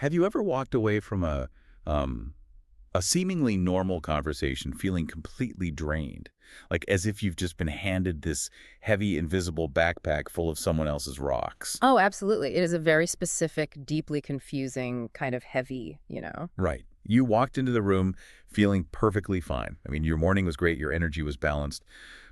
Have you ever walked away from um, a seemingly normal conversation feeling completely drained, like as if you've just been handed this heavy, invisible backpack full of someone else's rocks? Oh, absolutely. It is a very specific, deeply confusing, kind of heavy. Right. You walked into the room feeling perfectly fine. I mean, your morning was great, your energy was balanced,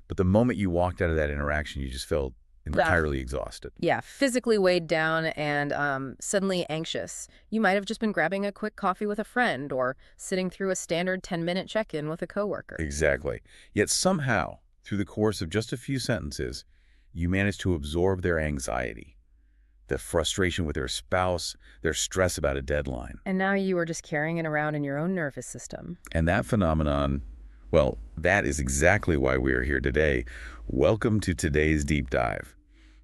but the moment you walked out of that interaction, you just felt Ah, entirely exhausted. yeah, physically weighed down and suddenly anxious. You might have just been grabbing a quick coffee with a friend or sitting through a standard 10-minute check-in with a coworker. Exactly. Yet somehow, through the course of just a few sentences, you managed to absorb their anxiety, the frustration with their spouse, their stress about a deadline. And now you are just carrying it around in your own nervous system. And that phenomenon, well, that is exactly why we are here today. Welcome to today's deep dive.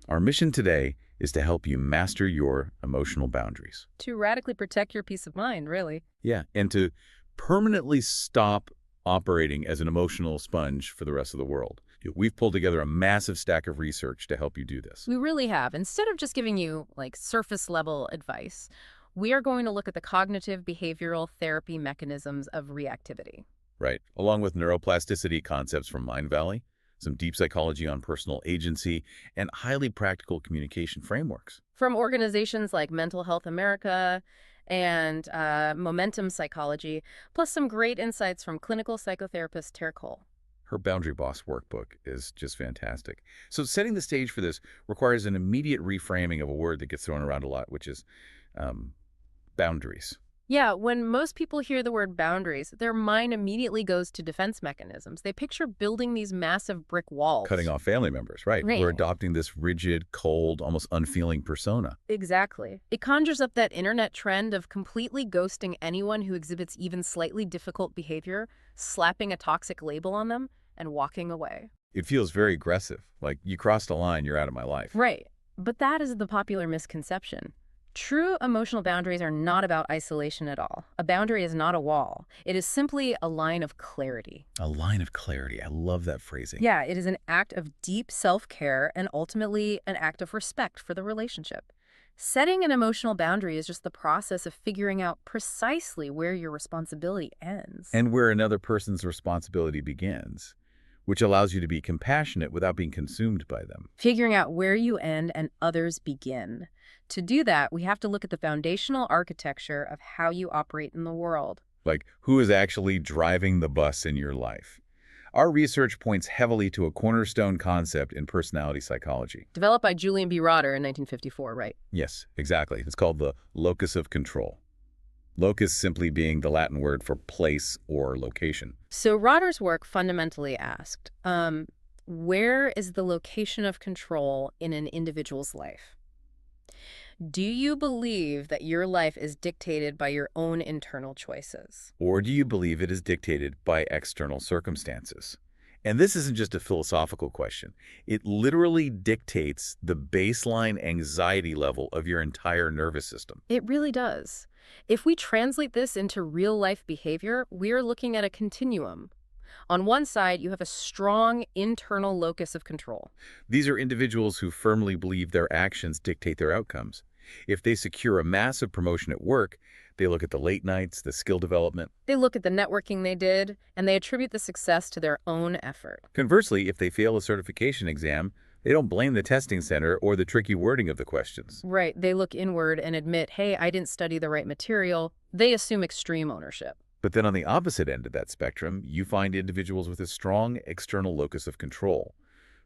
Our mission today is to help you master your emotional boundaries. To radically protect your peace of mind, really. Yeah, and to permanently stop operating as an emotional sponge for the rest of the world. We've pulled together a massive stack of research to help you do this. We really have. Instead of just giving you like surface level advice, we are going to look at the cognitive behavioral therapy mechanisms of reactivity. Right. Along with neuroplasticity concepts from Mind Valley, some deep psychology on personal agency, and highly practical communication frameworks. From organizations like Mental Health America and Momentum Psychology, plus some great insights from clinical psychotherapist Tara Cole. Her Boundary Boss workbook is just fantastic. So setting the stage for this requires an immediate reframing of a word that gets thrown around a lot, which is um, boundaries. Yeah, when most people hear the word boundaries, their mind immediately goes to defense mechanisms. They picture building these massive brick Cutting walls. off family members, right. Right. We're adopting this rigid, cold, almost unfeeling persona. Exactly. It conjures up that internet trend of completely ghosting anyone who exhibits even slightly difficult behavior, slapping a toxic label on them, and walking away. It feels very aggressive, like you crossed a line, you're out of my life. Right. But that is the popular misconception. True emotional boundaries are not about isolation at all. A boundary is not a wall. It is simply a line of clarity. A line of clarity. I love that phrasing. Yeah, it is an act of deep self-care and ultimately an act of respect for the relationship. Setting an emotional boundary is just the process of figuring out precisely where your responsibility ends. And where another person's responsibility begins, which allows you to be compassionate without being consumed by them. Figuring out where you end and others begin. To do that, we have to look at the foundational architecture of how you operate in the world. Like, who is actually driving the bus in your life? Our research points heavily to a cornerstone concept in personality psychology. Developed by Julian B. Rotter in 1954, right? Yes, exactly. It's called the locus of control. Locus simply being the Latin word for place or location. So Rotter's work fundamentally asked, where is the location of control in an individual's life? Do you believe that your life is dictated by your own internal choices? Or do you believe it is dictated by external circumstances? And this isn't just a philosophical question. It literally dictates the baseline anxiety level of your entire nervous system. It really does. If we translate this into real-life behavior, we're looking at a continuum. On one side, you have a strong internal locus of control. These are individuals who firmly believe their actions dictate their outcomes. If they secure a massive promotion at work, they look at the late nights, the skill development. They look at the networking they did, and they attribute the success to their own effort. Conversely, if they fail a certification exam, they don't blame the testing center or the tricky wording of the questions. Right, they look inward and admit, hey, I didn't study the right material. They assume extreme ownership. But then on the opposite end of that spectrum, you find individuals with a strong external locus of control.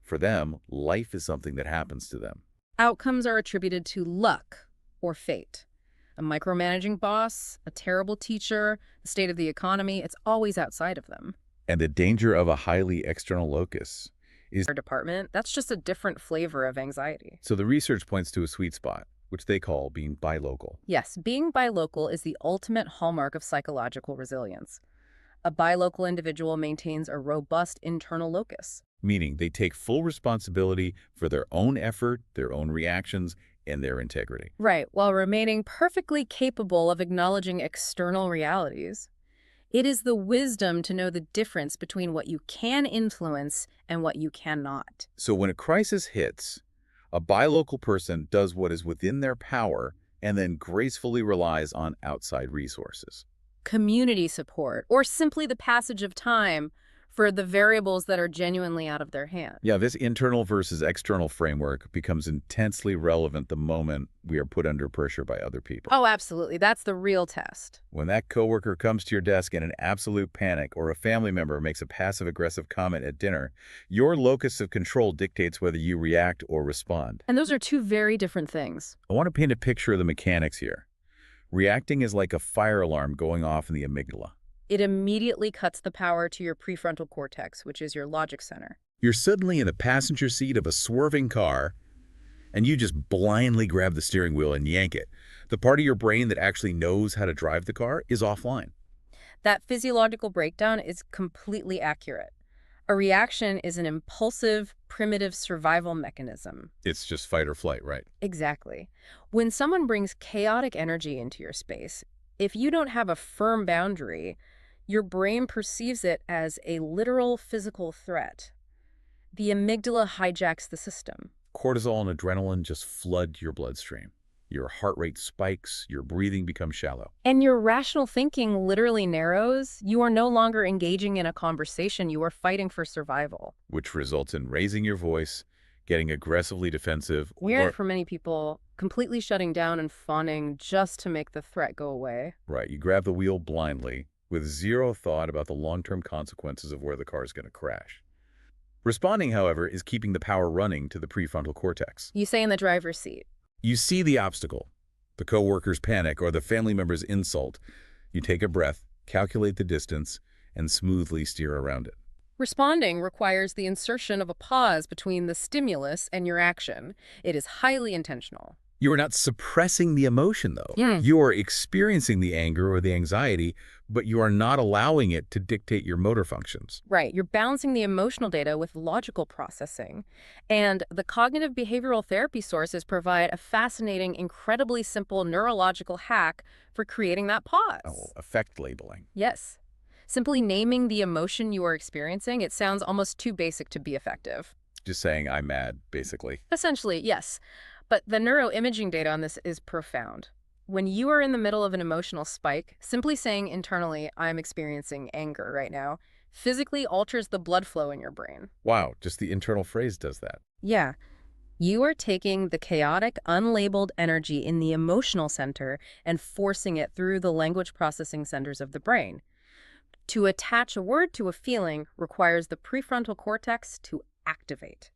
For them, life is something that happens to them. Outcomes are attributed to luck or fate. A micromanaging boss, a terrible teacher, the state of the economy, it's always outside of them. And the danger of a highly external locus is... Our department, that's just a different flavor of anxiety. So the research points to a sweet spot, which they call being bilocal. Yes, being bilocal is the ultimate hallmark of psychological resilience. A bilocal individual maintains a robust internal locus. Meaning they take full responsibility for their own effort, their own reactions, and their integrity. Right, while remaining perfectly capable of acknowledging external realities. It is the wisdom to know the difference between what you can influence and what you cannot. So when a crisis hits, a bilocal person does what is within their power and then gracefully relies on outside resources. Community support, or simply the passage of time for the variables that are genuinely out of their hand. Yeah, this internal versus external framework becomes intensely relevant the moment we are put under pressure by other people. Oh, absolutely. That's the real test. When that coworker comes to your desk in an absolute panic or a family member makes a passive-aggressive comment at dinner, your locus of control dictates whether you react or respond. And those are two very different things. I want to paint a picture of the mechanics here. Reacting is like a fire alarm going off in the amygdala. It immediately cuts the power to your prefrontal cortex, which is your logic center. You're suddenly in the passenger seat of a swerving car, and you just blindly grab the steering wheel and yank it. The part of your brain that actually knows how to drive the car is offline. That physiological breakdown is completely accurate. A reaction is an impulsive, primitive survival mechanism. It's just fight or flight, right? Exactly. When someone brings chaotic energy into your space, if you don't have a firm boundary, your brain perceives it as a literal physical threat. The amygdala hijacks the system. Cortisol and adrenaline just flood your bloodstream. Your heart rate spikes, your breathing becomes shallow. And your rational thinking literally narrows. You are no longer engaging in a conversation. You are fighting for survival. Which results in raising your voice, getting aggressively defensive, Weird for many people, completely shutting down and fawning just to make the threat go away. Right, you grab the wheel blindly with zero thought about the long-term consequences of where the car is going to crash. Responding, however, is keeping the power running to the prefrontal cortex. You say in the driver's seat. You see the obstacle, the coworker's panic or the family member's insult. You take a breath, calculate the distance, and smoothly steer around it. Responding requires the insertion of a pause between the stimulus and your action. It is highly intentional. You are not suppressing the emotion, though. Yeah. You are experiencing the anger or the anxiety, but you are not allowing it to dictate your motor functions. Right. You're balancing the emotional data with logical processing. And the cognitive behavioral therapy sources provide a fascinating, incredibly simple neurological hack for creating that pause. Oh, effect labeling. Yes. Simply naming the emotion you are experiencing, it sounds almost too basic to be effective. Just saying, I'm mad, basically. Essentially, yes. But the neuroimaging data on this is profound. When you are in the middle of an emotional spike, simply saying internally, I'm experiencing anger right now, physically alters the blood flow in your brain. Wow, just the internal phrase does that. Yeah. You are taking the chaotic, unlabeled energy in the emotional center and forcing it through the language processing centers of the brain. To attach a word to a feeling requires the prefrontal cortex to activate.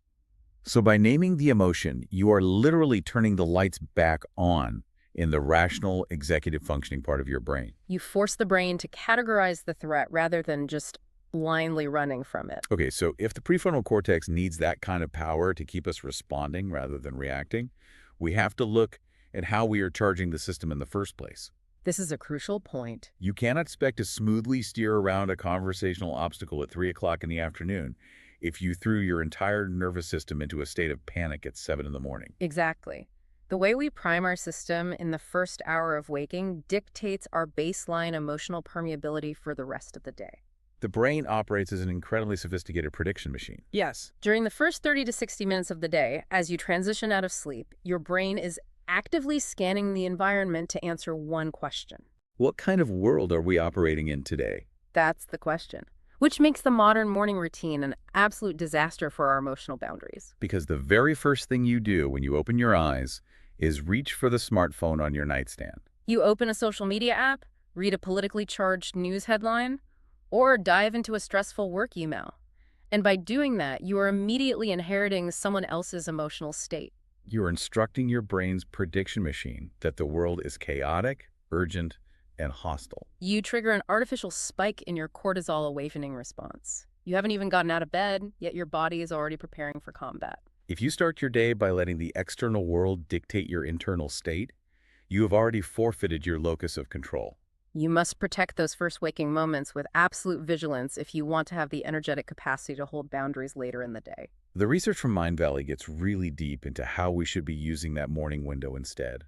So by naming the emotion, you are literally turning the lights back on in the rational executive functioning part of your brain. You force the brain to categorize the threat rather than just blindly running from it. Okay, so if the prefrontal cortex needs that kind of power to keep us responding rather than reacting, we have to look at how we are charging the system in the first place. This is a crucial point. You cannot expect to smoothly steer around a conversational obstacle at 3 o'clock in the afternoon if you threw your entire nervous system into a state of panic at 7 in the morning. Exactly. The way we prime our system in the first hour of waking dictates our baseline emotional permeability for the rest of the day. The brain operates as an incredibly sophisticated prediction machine. Yes. During the first 30 to 60 minutes of the day, as you transition out of sleep, your brain is actively scanning the environment to answer one question. What kind of world are we operating in today? That's the question, which makes the modern morning routine an absolute disaster for our emotional boundaries. Because the very first thing you do when you open your eyes is reach for the smartphone on your nightstand. You open a social media app, read a politically charged news headline, or dive into a stressful work email. And by doing that, you are immediately inheriting someone else's emotional state. You're instructing your brain's prediction machine that the world is chaotic, urgent, and hostile. You trigger an artificial spike in your cortisol awakening response. You haven't even gotten out of bed, yet your body is already preparing for combat. If you start your day by letting the external world dictate your internal state, you have already forfeited your locus of control. You must protect those first waking moments with absolute vigilance if you want to have the energetic capacity to hold boundaries later in the day. The research from Mindvalley gets really deep into how we should be using that morning window instead.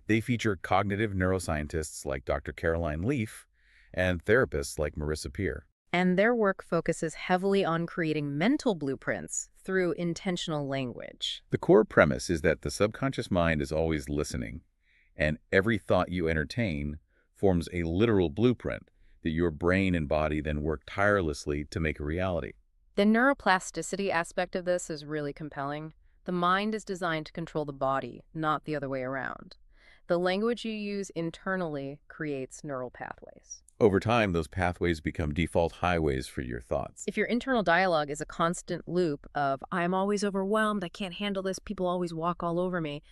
They feature cognitive neuroscientists like Dr. Caroline Leaf and therapists like Marissa Peer. And their work focuses heavily on creating mental blueprints through intentional language. The core premise is that the subconscious mind is always listening. And every thought you entertain forms a literal blueprint that your brain and body then work tirelessly to make a reality. The neuroplasticity aspect of this is really compelling. The mind is designed to control the body, not the other way around. The language you use internally creates neural pathways. Over time, those pathways become default highways for your thoughts. If your internal dialogue is a constant loop of, I'm always overwhelmed, I can't handle this, people always walk all over me,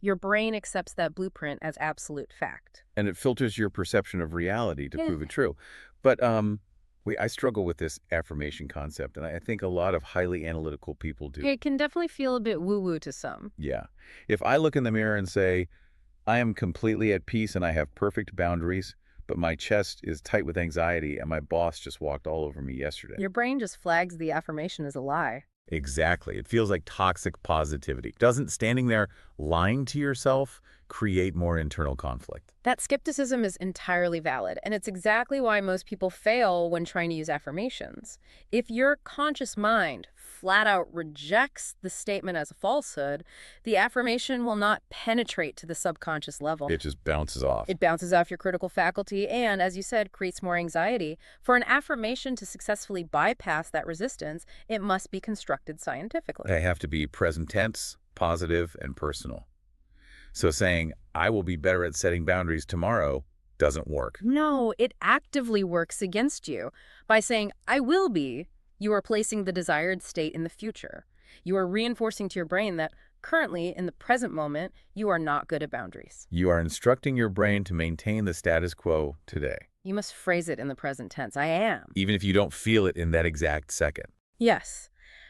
your brain accepts that blueprint as absolute fact. And it filters your perception of reality to Yeah. prove it true. But I struggle with this affirmation concept, and I think a lot of highly analytical people do. It can definitely feel a bit woo-woo to some. Yeah. If I look in the mirror and say, I am completely at peace and I have perfect boundaries, but my chest is tight with anxiety and my boss just walked all over me yesterday. Your brain just flags the affirmation as a lie. Exactly. It feels like toxic positivity. Doesn't standing there lying to yourself create more internal conflict? That skepticism is entirely valid, and it's exactly why most people fail when trying to use affirmations. If your conscious mind flat out rejects the statement as a falsehood, the affirmation will not penetrate to the subconscious level. It just bounces off. It bounces off your critical faculty and, as you said, creates more anxiety. For an affirmation to successfully bypass that resistance, it must be constructed scientifically. They have to be present tense, positive, and personal. So saying, I will be better at setting boundaries tomorrow doesn't work. No, it actively works against you. By saying, I will be, you are placing the desired state in the future. You are reinforcing to your brain that currently, in the present moment, you are not good at boundaries. You are instructing your brain to maintain the status quo today, You must phrase it in the present tense. I am. even if you don't feel it in that exact second. Yes.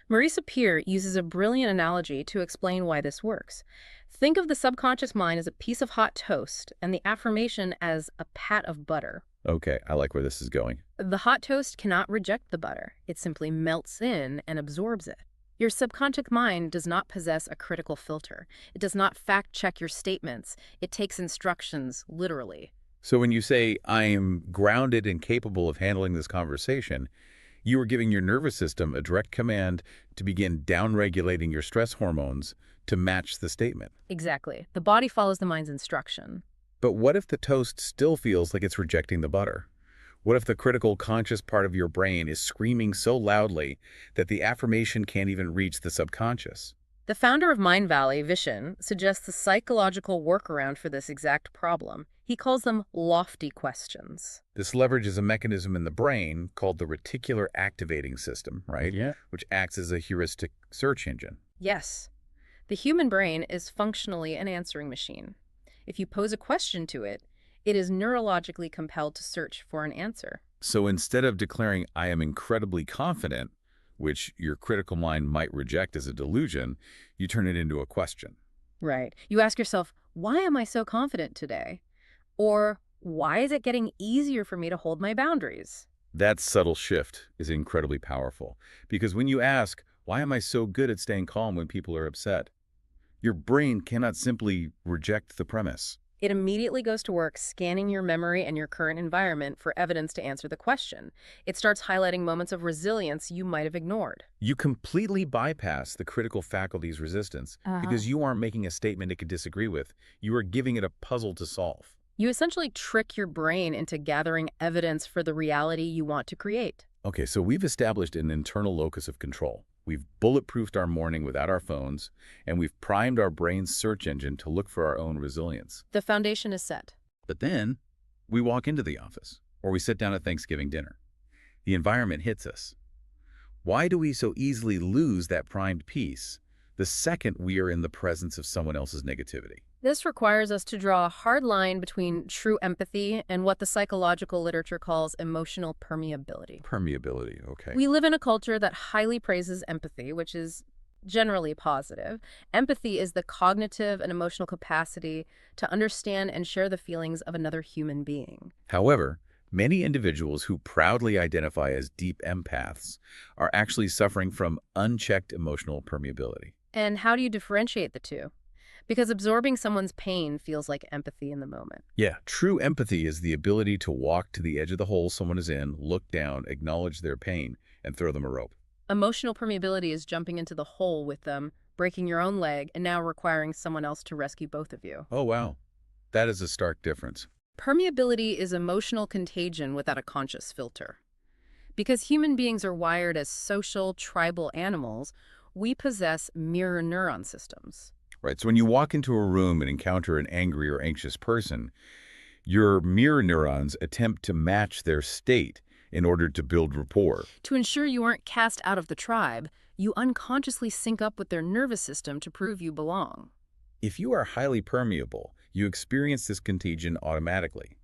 Marisa Peer uses a brilliant analogy to explain why this works. Think of the subconscious mind as a piece of hot toast and the affirmation as a pat of butter. Okay, I like where this is going. The hot toast cannot reject the butter. It simply melts in and absorbs it. Your subconscious mind does not possess a critical filter. It does not fact-check your statements. It takes instructions literally. So when you say, I am grounded and capable of handling this conversation, you are giving your nervous system a direct command to begin downregulating your stress hormones to match the statement. Exactly. The body follows the mind's instruction. But what if the toast still feels like it's rejecting the butter? What if the critical conscious part of your brain is screaming so loudly that the affirmation can't even reach the subconscious? The founder of Mind Valley, Vishen, suggests a psychological workaround for this exact problem. He calls them lofty questions. This leverages a mechanism in the brain called the reticular activating system, right? Yeah. Which acts as a heuristic search engine. Yes, the human brain is functionally an answering machine. If you pose a question to it, it is neurologically compelled to search for an answer. So instead of declaring, I am incredibly confident, which your critical mind might reject as a delusion, you turn it into a question. Right. You ask yourself, why am I so confident today? Or why is it getting easier for me to hold my boundaries? That subtle shift is incredibly powerful because when you ask, why am I so good at staying calm when people are upset? Your brain cannot simply reject the premise. It immediately goes to work scanning your memory and your current environment for evidence to answer the question. It starts highlighting moments of resilience you might have ignored. You completely bypass the critical faculty's resistance because you aren't making a statement it could disagree with. You are giving it a puzzle to solve. You essentially trick your brain into gathering evidence for the reality you want to create. Okay, so we've established an internal locus of control. We've bulletproofed our morning without our phones, and we've primed our brain's search engine to look for our own resilience. The foundation is set. But then we walk into the office, or we sit down at Thanksgiving dinner. The environment hits us. Why do we so easily lose that primed piece the second we are in the presence of someone else's negativity? This requires us to draw a hard line between true empathy and what the psychological literature calls emotional permeability. Permeability, okay. We live in a culture that highly praises empathy, which is generally positive. Empathy is the cognitive and emotional capacity to understand and share the feelings of another human being. However, many individuals who proudly identify as deep empaths are actually suffering from unchecked emotional permeability. And how do you differentiate the two? Because absorbing someone's pain feels like empathy in the moment. Yeah, true empathy is the ability to walk to the edge of the hole someone is in, look down, acknowledge their pain, and throw them a rope. Emotional permeability is jumping into the hole with them, breaking your own leg, and now requiring someone else to rescue both of you. Oh, wow. That is a stark difference. Permeability is emotional contagion without a conscious filter. Because human beings are wired as social, tribal animals, we possess mirror neuron systems. Right. So when you walk into a room and encounter an angry or anxious person, your mirror neurons attempt to match their state in order to build rapport. To ensure you aren't cast out of the tribe, you unconsciously sync up with their nervous system to prove you belong. If you are highly permeable, you experience this contagion automatically.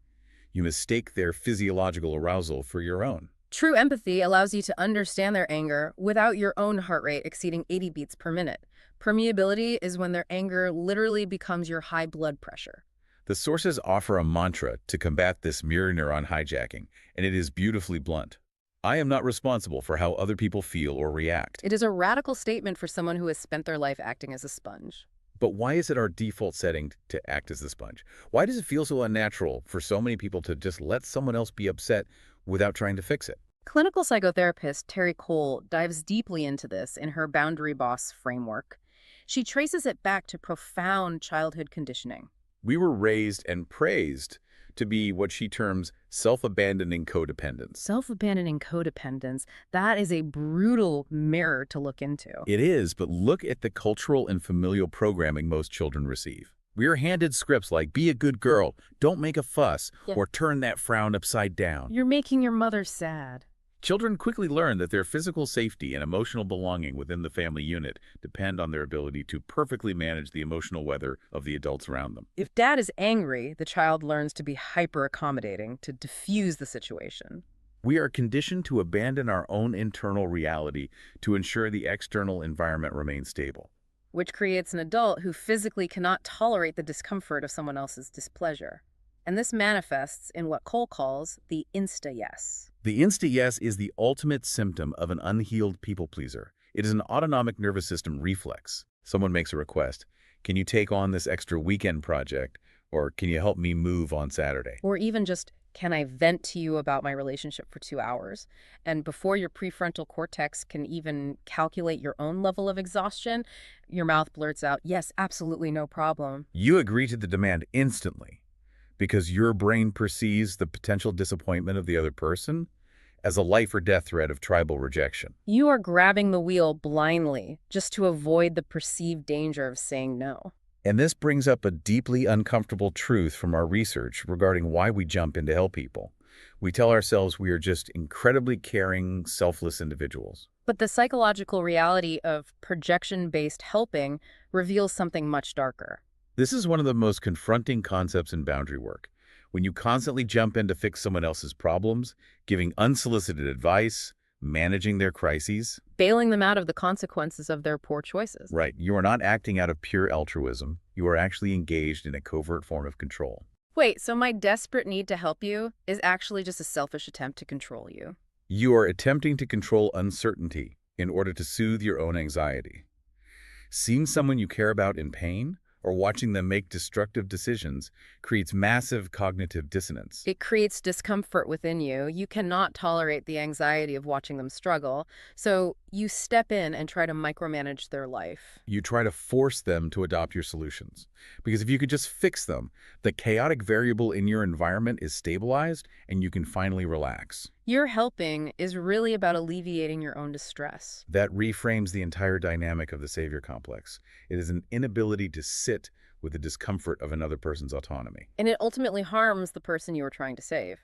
You mistake their physiological arousal for your own. True empathy allows you to understand their anger without your own heart rate exceeding 80 beats per minute. Permeability is when their anger literally becomes your high blood pressure. The sources offer a mantra to combat this mirror neuron hijacking, and it is beautifully blunt. I am not responsible for how other people feel or react. It is a radical statement for someone who has spent their life acting as a sponge. But why is it our default setting to act as the sponge? Why does it feel so unnatural for so many people to just let someone else be upset without trying to fix it? Clinical psychotherapist Terry Cole dives deeply into this in her Boundary Boss framework. She traces it back to profound childhood conditioning. We were raised and praised to be what she terms self-abandoning codependents. Self-abandoning codependence, that is a brutal mirror to look into. It is, but look at the cultural and familial programming most children receive. We are handed scripts like, be a good girl, don't make a fuss, Yeah. or turn that frown upside down. You're making your mother sad. Children quickly learn that their physical safety and emotional belonging within the family unit depend on their ability to perfectly manage the emotional weather of the adults around them. If dad is angry, the child learns to be hyper-accommodating to diffuse the situation. We are conditioned to abandon our own internal reality to ensure the external environment remains stable. Which creates an adult who physically cannot tolerate the discomfort of someone else's displeasure. And this manifests in what Cole calls the insta-yes. The insta-yes is the ultimate symptom of an unhealed people-pleaser. It is an autonomic nervous system reflex. Someone makes a request. Can you take on this extra weekend project? Or can you help me move on Saturday? Or even just, can I vent to you about my relationship for 2 hours? And before your prefrontal cortex can even calculate your own level of exhaustion, your mouth blurts out, yes, absolutely no problem. You agree to the demand instantly because your brain perceives the potential disappointment of the other person as a life or death threat of tribal rejection. You are grabbing the wheel blindly just to avoid the perceived danger of saying no. And this brings up a deeply uncomfortable truth from our research regarding why we jump in to help people. We tell ourselves we are just incredibly caring, selfless individuals. But the psychological reality of projection-based helping reveals something much darker. This is one of the most confronting concepts in boundary work. When you constantly jump in to fix someone else's problems, giving unsolicited advice, managing their crises. Bailing them out of the consequences of their poor choices. Right. You are not acting out of pure altruism. You are actually engaged in a covert form of control. Wait, so my desperate need to help you is actually just a selfish attempt to control you? You are attempting to control uncertainty in order to soothe your own anxiety. Seeing someone you care about in pain or watching them make destructive decisions creates massive cognitive dissonance. It creates discomfort within you. You cannot tolerate the anxiety of watching them struggle, so you step in and try to micromanage their life. You try to force them to adopt your solutions. Because if you could just fix them, the chaotic variable in your environment is stabilized and you can finally relax. Your helping is really about alleviating your own distress. That reframes the entire dynamic of the savior complex. It is an inability to sit with the discomfort of another person's autonomy. And it ultimately harms the person you are trying to save.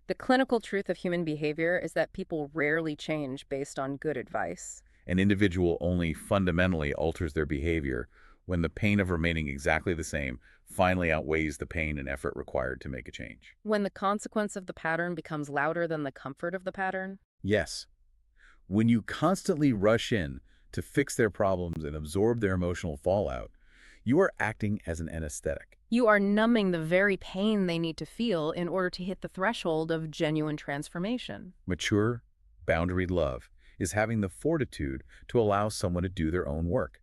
The clinical truth of human behavior is that people rarely change based on good advice. An individual only fundamentally alters their behavior when the pain of remaining exactly the same finally outweighs the pain and effort required to make a change. When the consequence of the pattern becomes louder than the comfort of the pattern? Yes. When you constantly rush in to fix their problems and absorb their emotional fallout, you are acting as an anesthetic. You are numbing the very pain they need to feel in order to hit the threshold of genuine transformation. Mature, boundaried love is having the fortitude to allow someone to do their own work.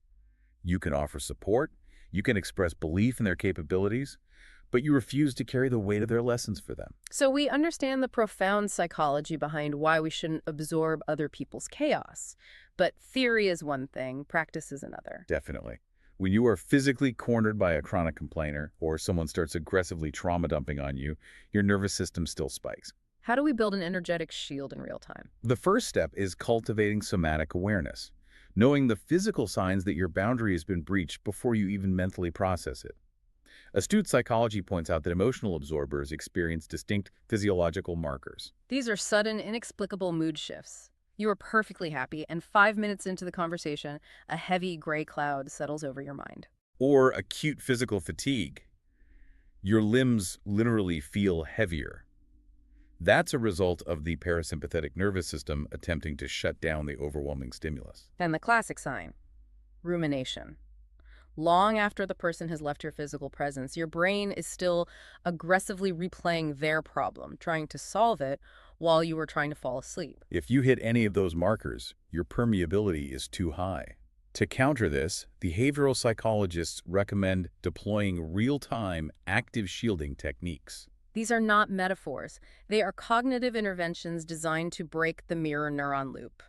You can offer support, you can express belief in their capabilities, but you refuse to carry the weight of their lessons for them. So we understand the profound psychology behind why we shouldn't absorb other people's chaos. But theory is one thing, practice is another. Definitely. When you are physically cornered by a chronic complainer or someone starts aggressively trauma dumping on you, your nervous system still spikes. How do we build an energetic shield in real time? The first step is cultivating somatic awareness, knowing the physical signs that your boundary has been breached before you even mentally process it. Astute psychology points out that emotional absorbers experience distinct physiological markers. These are sudden, inexplicable mood shifts. You are perfectly happy, and 5 minutes into the conversation, a heavy gray cloud settles over your mind. Or acute physical fatigue. Your limbs literally feel heavier. That's a result of the parasympathetic nervous system attempting to shut down the overwhelming stimulus. And the classic sign, rumination. Long after the person has left your physical presence, your brain is still aggressively replaying their problem, trying to solve it while you are trying to fall asleep. If you hit any of those markers, your permeability is too high. To counter this, behavioral psychologists recommend deploying real-time active shielding techniques. These are not metaphors. They are cognitive interventions designed to break the mirror neuron loop.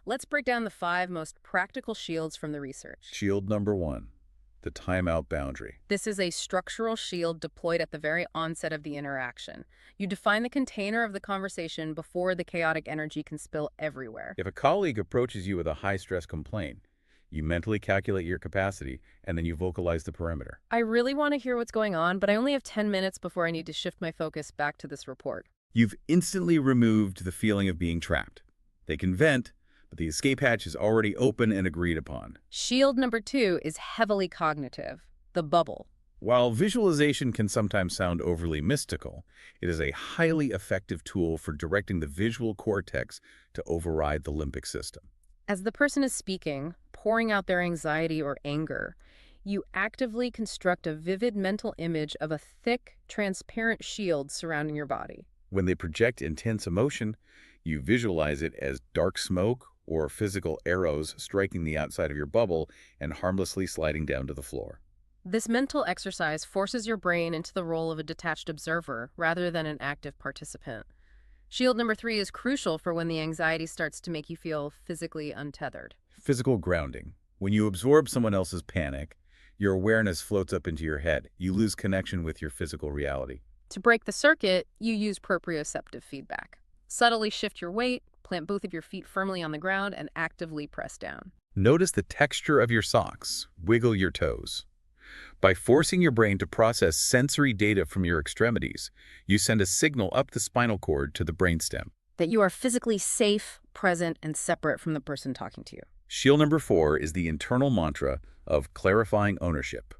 Let's break down the 5 most practical shields from the research. Shield number 1, the timeout boundary. This is a structural shield deployed at the very onset of the interaction. You define the container of the conversation before the chaotic energy can spill everywhere. If a colleague approaches you with a high-stress complaint, you mentally calculate your capacity, and then you vocalize the perimeter. I really want to hear what's going on, but I only have 10 minutes before I need to shift my focus back to this report. You've instantly removed the feeling of being trapped. They can vent, but the escape hatch is already open and agreed upon. Shield number 2 is heavily cognitive, the bubble. While visualization can sometimes sound overly mystical, it is a highly effective tool for directing the visual cortex to override the limbic system. As the person is speaking, pouring out their anxiety or anger, you actively construct a vivid mental image of a thick, transparent shield surrounding your body. When they project intense emotion, you visualize it as dark smoke or physical arrows striking the outside of your bubble and harmlessly sliding down to the floor. This mental exercise forces your brain into the role of a detached observer rather than an active participant. Shield number 3 is crucial for when the anxiety starts to make you feel physically untethered. Physical grounding. When you absorb someone else's panic, your awareness floats up into your head. You lose connection with your physical reality. To break the circuit, you use proprioceptive feedback. Subtly shift your weight, plant both of your feet firmly on the ground, and actively press down. Notice the texture of your socks. Wiggle your toes. By forcing your brain to process sensory data from your extremities, you send a signal up the spinal cord to the brainstem. That you are physically safe, present, and separate from the person talking to you. Shield number 4 is the internal mantra of clarifying ownership.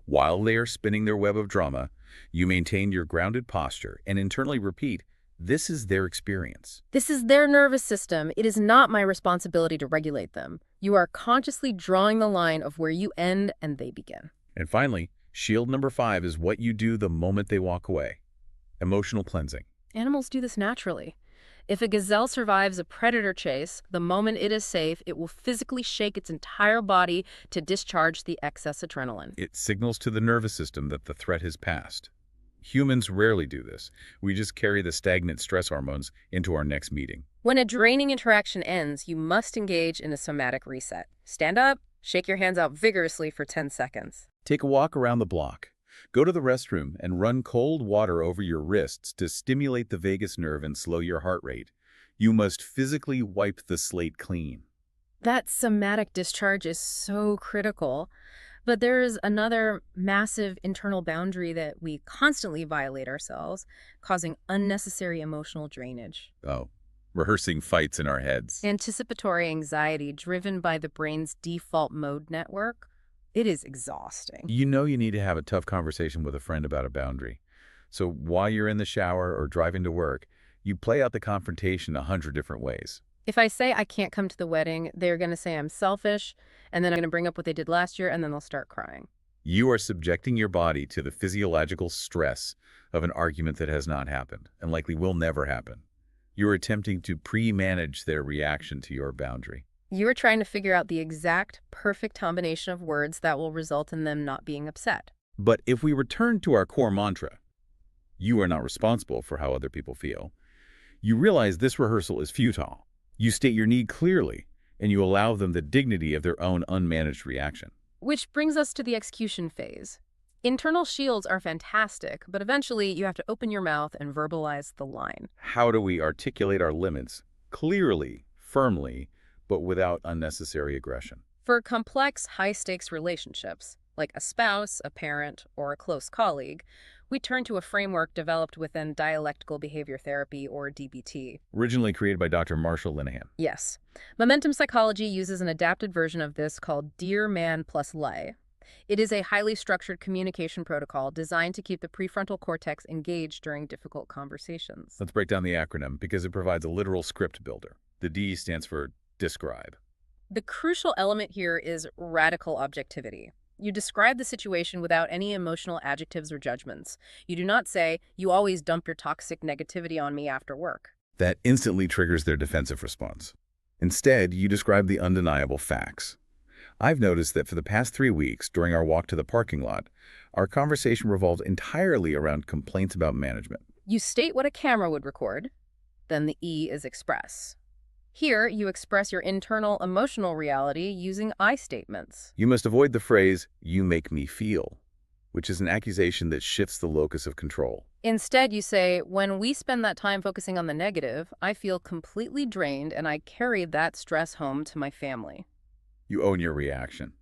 While they are spinning their web of drama, you maintain your grounded posture and internally repeat, this is their experience. This is their nervous system. It is not my responsibility to regulate them. You are consciously drawing the line of where you end and they begin. And finally, shield number 5 is what you do the moment they walk away. Emotional cleansing. Animals do this naturally. If a gazelle survives a predator chase, the moment it is safe, it will physically shake its entire body to discharge the excess adrenaline. It signals to the nervous system that the threat has passed. Humans rarely do this. We just carry the stagnant stress hormones into our next meeting. When a draining interaction ends, you must engage in a somatic reset. Stand up, shake your hands out vigorously for 10 seconds. Take a walk around the block. Go to the restroom and run cold water over your wrists to stimulate the vagus nerve and slow your heart rate. You must physically wipe the slate clean. That somatic discharge is so critical. But there is another massive internal boundary that we constantly violate ourselves, causing unnecessary emotional drainage. Oh, rehearsing fights in our heads. Anticipatory anxiety driven by the brain's default mode network. It is exhausting. You know you need to have a tough conversation with a friend about a boundary. So while you're in the shower or driving to work, you play out the confrontation 100 different ways. If I say I can't come to the wedding, they're going to say I'm selfish, and then I'm going to bring up what they did last year, and then they'll start crying. You are subjecting your body to the physiological stress of an argument that has not happened and likely will never happen. You are attempting to pre-manage their reaction to your boundary. You are trying to figure out the exact, perfect combination of words that will result in them not being upset. But if we return to our core mantra, you are not responsible for how other people feel, you realize this rehearsal is futile. You state your need clearly, and you allow them the dignity of their own unmanaged reaction. Which brings us to the execution phase. Internal shields are fantastic, but eventually you have to open your mouth and verbalize the line. How do we articulate our limits clearly, firmly, but without unnecessary aggression? For complex, high-stakes relationships, like a spouse, a parent, or a close colleague, we turn to a framework developed within dialectical behavior therapy, or DBT. Originally created by Dr. Marshall Linehan. Yes. Momentum psychology uses an adapted version of this called Dear Man Plus Lay. It is a highly structured communication protocol designed to keep the prefrontal cortex engaged during difficult conversations. Let's break down the acronym because it provides a literal script builder. The D stands for describe. The crucial element here is radical objectivity. You describe the situation without any emotional adjectives or judgments. You do not say, "You always dump your toxic negativity on me after work." That instantly triggers their defensive response. Instead, you describe the undeniable facts. I've noticed that for the past 3 weeks, during our walk to the parking lot, our conversation revolved entirely around complaints about management. You state what a camera would record, then the E is express. Here, you express your internal emotional reality using I statements. You must avoid the phrase, "you make me feel," which is an accusation that shifts the locus of control. Instead, you say, "When we spend that time focusing on the negative, I feel completely drained and I carried that stress home to my family." You own your reaction.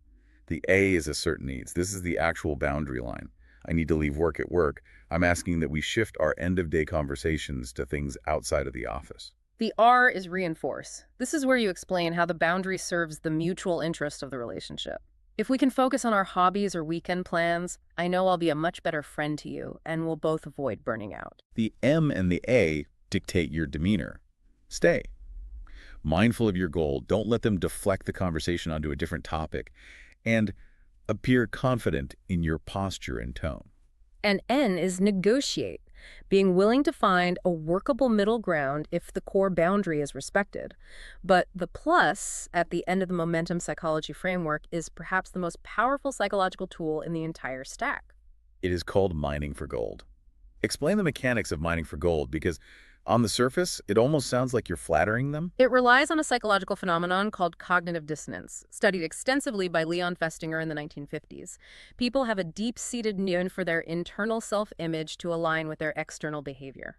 The A is assert needs. This is the actual boundary line. I need to leave work at work. I'm asking that we shift our end-of-day conversations to things outside of the office. The R is reinforce. This is where you explain how the boundary serves the mutual interest of the relationship. "If we can focus on our hobbies or weekend plans, I know I'll be a much better friend to you and we'll both avoid burning out." The M and the A dictate your demeanor. Stay. Mindful of your goal, don't let them deflect the conversation onto a different topic, and appear confident in your posture and tone. And N is negotiate, being willing to find a workable middle ground if the core boundary is respected. But the plus at the end of the momentum psychology framework is perhaps the most powerful psychological tool in the entire stack. It is called mining for gold. Explain the mechanics of mining for gold, because on the surface, it almost sounds like you're flattering them. It relies on a psychological phenomenon called cognitive dissonance, studied extensively by Leon Festinger in the 1950s. People have a deep-seated need for their internal self-image to align with their external behavior.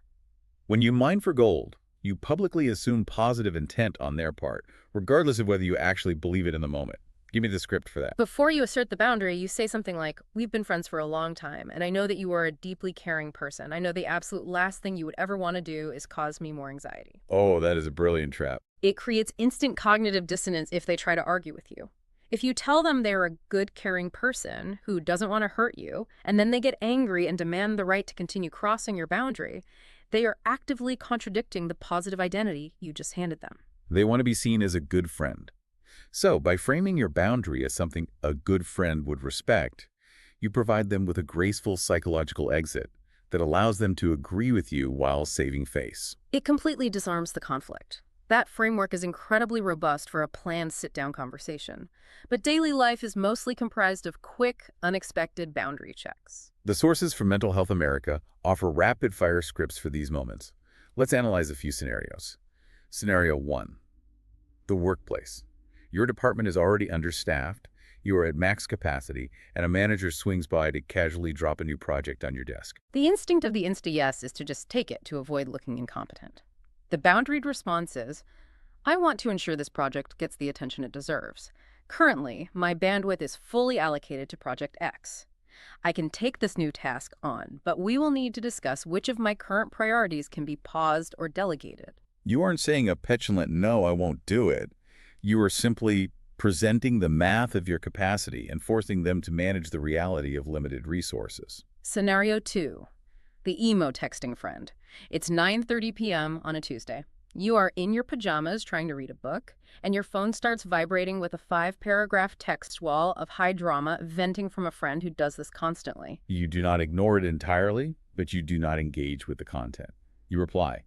When you mine for gold, you publicly assume positive intent on their part, regardless of whether you actually believe it in the moment. Give me the script for that. Before you assert the boundary, you say something like, "We've been friends for a long time, and I know that you are a deeply caring person. I know the absolute last thing you would ever want to do is cause me more anxiety." Oh, that is a brilliant trap. It creates instant cognitive dissonance if they try to argue with you. If you tell them they're a good, caring person who doesn't want to hurt you, and then they get angry and demand the right to continue crossing your boundary, they are actively contradicting the positive identity you just handed them. They want to be seen as a good friend. So, by framing your boundary as something a good friend would respect, you provide them with a graceful psychological exit that allows them to agree with you while saving face. It completely disarms the conflict. That framework is incredibly robust for a planned sit-down conversation. But daily life is mostly comprised of quick, unexpected boundary checks. The sources from Mental Health America offer rapid-fire scripts for these moments. Let's analyze a few scenarios. Scenario 1. The workplace. Your department is already understaffed, you are at max capacity, and a manager swings by to casually drop a new project on your desk. The instinct of the insta-yes is to just take it to avoid looking incompetent. The boundaried response is, "I want to ensure this project gets the attention it deserves. Currently, my bandwidth is fully allocated to Project X. I can take this new task on, but we will need to discuss which of my current priorities can be paused or delegated." You aren't saying a petulant, "No, I won't do it." You are simply presenting the math of your capacity and forcing them to manage the reality of limited resources. Scenario 2. The emo texting friend. It's 9:30 p.m. on a Tuesday. You are in your pajamas trying to read a book, and your phone starts vibrating with a 5-paragraph text wall of high drama venting from a friend who does this constantly. You do not ignore it entirely, but you do not engage with the content. You reply,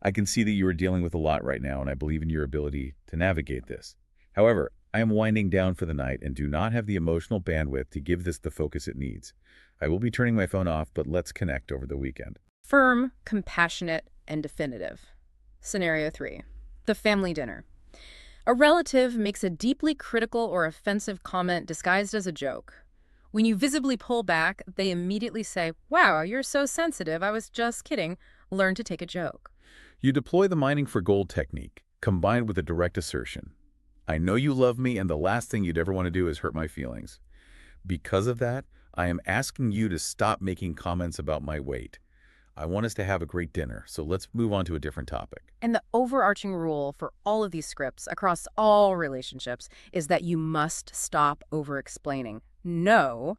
"I can see that you are dealing with a lot right now, and I believe in your ability to navigate this. However, I am winding down for the night and do not have the emotional bandwidth to give this the focus it needs. I will be turning my phone off, but let's connect over the weekend." Firm, compassionate, and definitive. Scenario 3. The family dinner. A relative makes a deeply critical or offensive comment disguised as a joke. When you visibly pull back, they immediately say, "Wow, you're so sensitive. I was just kidding." Learn to take a joke. You deploy the mining for gold technique, combined with a direct assertion. I know you love me, and the last thing you'd ever want to do is hurt my feelings. Because of that, I am asking you to stop making comments about my weight. I want us to have a great dinner, so let's move on to a different topic. And the overarching rule for all of these scripts across all relationships is that you must stop over-explaining. No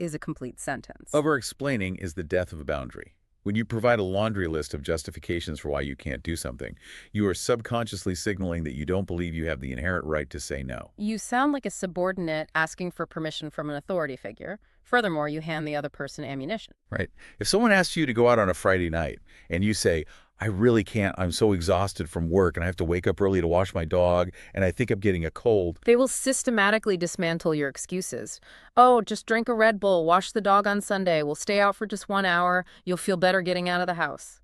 is a complete sentence. Over-explaining is the death of a boundary. When you provide a laundry list of justifications for why you can't do something, you are subconsciously signaling that you don't believe you have the inherent right to say no. You sound like a subordinate asking for permission from an authority figure. Furthermore, you hand the other person ammunition. Right? If someone asks you to go out on a Friday night and you say, I really can't, I'm so exhausted from work and I have to wake up early to wash my dog and I think I'm getting a cold. They will systematically dismantle your excuses. Oh, just drink a Red Bull, wash the dog on Sunday, we'll stay out for just 1 hour, you'll feel better getting out of the house.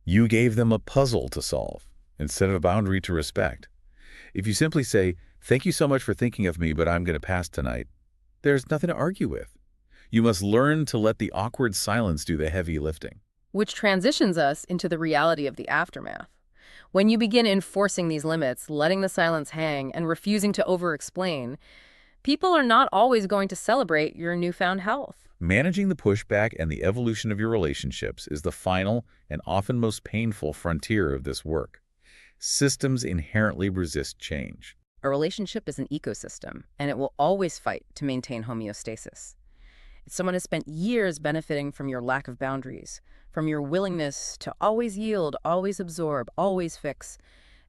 You gave them a puzzle to solve instead of a boundary to respect. If you simply say, thank you so much for thinking of me, but I'm going to pass tonight, there's nothing to argue with. You must learn to let the awkward silence do the heavy lifting. Which transitions us into the reality of the aftermath. When you begin enforcing these limits, letting the silence hang, and refusing to over-explain, people are not always going to celebrate your newfound health. Managing the pushback and the evolution of your relationships is the final and often most painful frontier of this work. Systems inherently resist change. A relationship is an ecosystem, and it will always fight to maintain homeostasis. If someone has spent years benefiting from your lack of boundaries, from your willingness to always yield, always absorb, always fix,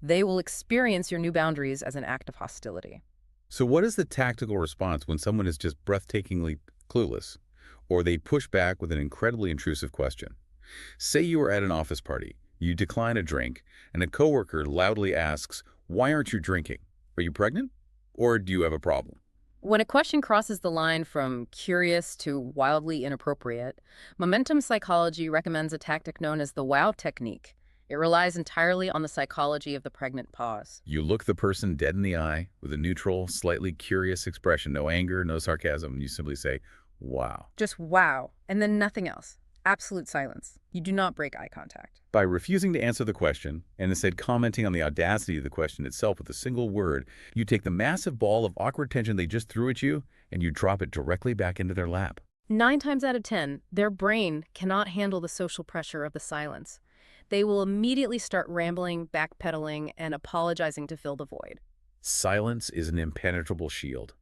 they will experience your new boundaries as an act of hostility. So what is the tactical response when someone is just breathtakingly clueless, or they push back with an incredibly intrusive question? Say you are at an office party, you decline a drink, and a coworker loudly asks, why aren't you drinking? Are you pregnant? Or do you have a problem? When a question crosses the line from curious to wildly inappropriate, momentum psychology recommends a tactic known as the wow technique. It relies entirely on the psychology of the pregnant pause. You look the person dead in the eye with a neutral, slightly curious expression, no anger, no sarcasm. You simply say, wow. Just wow, and then nothing else. Absolute silence. You do not break eye contact. By refusing to answer the question, and instead commenting on the audacity of the question itself with a single word, you take the massive ball of awkward tension they just threw at you, and you drop it directly back into their lap. 9 times out of 10, their brain cannot handle the social pressure of the silence. They will immediately start rambling, backpedaling, and apologizing to fill the void. Silence is an impenetrable shield.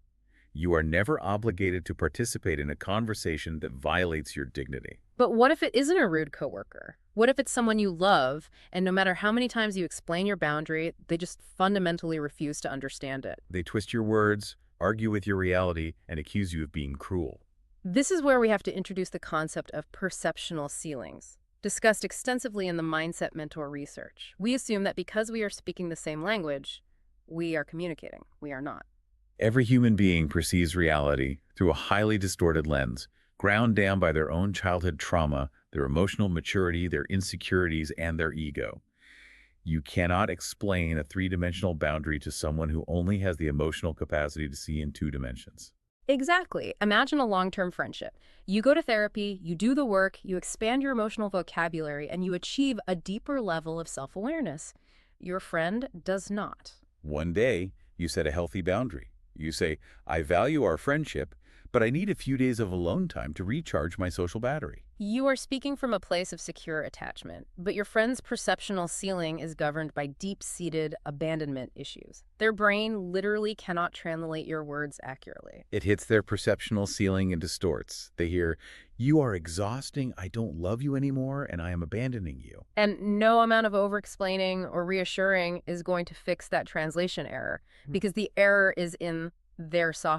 You are never obligated to participate in a conversation that violates your dignity. But what if it isn't a rude coworker? What if it's someone you love, and no matter how many times you explain your boundary, they just fundamentally refuse to understand it? They twist your words, argue with your reality, and accuse you of being cruel. This is where we have to introduce the concept of perceptional ceilings, discussed extensively in the Mindset Mentor research. We assume that because we are speaking the same language, we are communicating. We are not. Every human being perceives reality through a highly distorted lens, ground down by their own childhood trauma, their emotional maturity, their insecurities, and their ego. You cannot explain a three-dimensional boundary to someone who only has the emotional capacity to see in 2 dimensions. Exactly. Imagine a long-term friendship. You go to therapy, you do the work, you expand your emotional vocabulary, and you achieve a deeper level of self-awareness. Your friend does not. One day, you set a healthy boundary. You say, I value our friendship, but I need a few days of alone time to recharge my social battery. You are speaking from a place of secure attachment, but your friend's perceptional ceiling is governed by deep-seated abandonment issues. Their brain literally cannot translate your words accurately. It hits their perceptional ceiling and distorts. They hear, you are exhausting, I don't love you anymore, and I am abandoning you. And no amount of over-explaining or reassuring is going to fix that translation error, because the error is in their soft